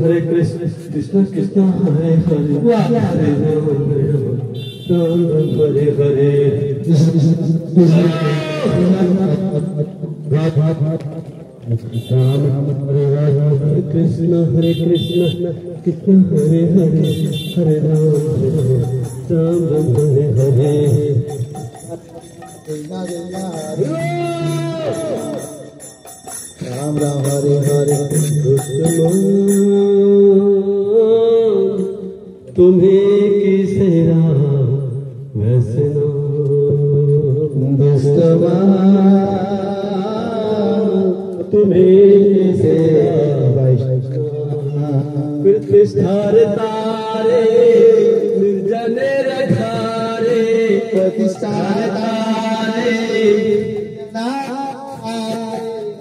Hare Krishna, Krishna Krishna, Hare Hare, Hare Ram, Hare Hare. Hare Krishna, Hare Krishna, Krishna Hare Hare, Hare Ram, Hare Hare. Ram Ram Hare Hare. तुम्हें किसे वैसना तुम्हें किसे प्रतिष्ठार तारे निर्जने रखारे प्रतिष्ठार तारे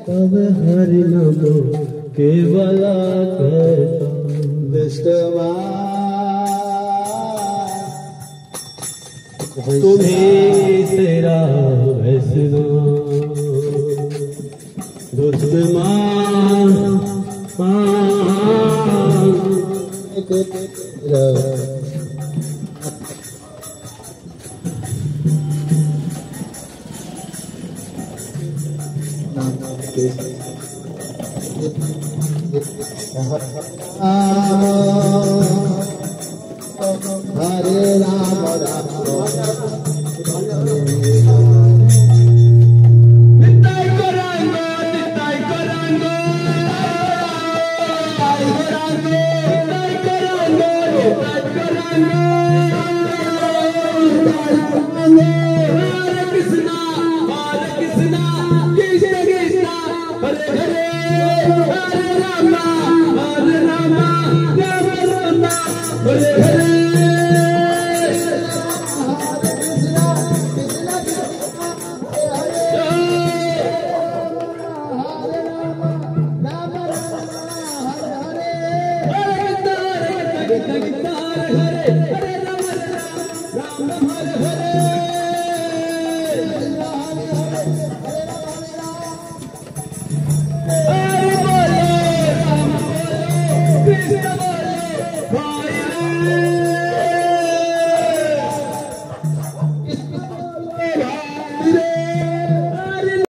तब हरि नमो केवला करता विष्णवा तुम्हें तेरा वैसना दुश्मन Hare Rama Hare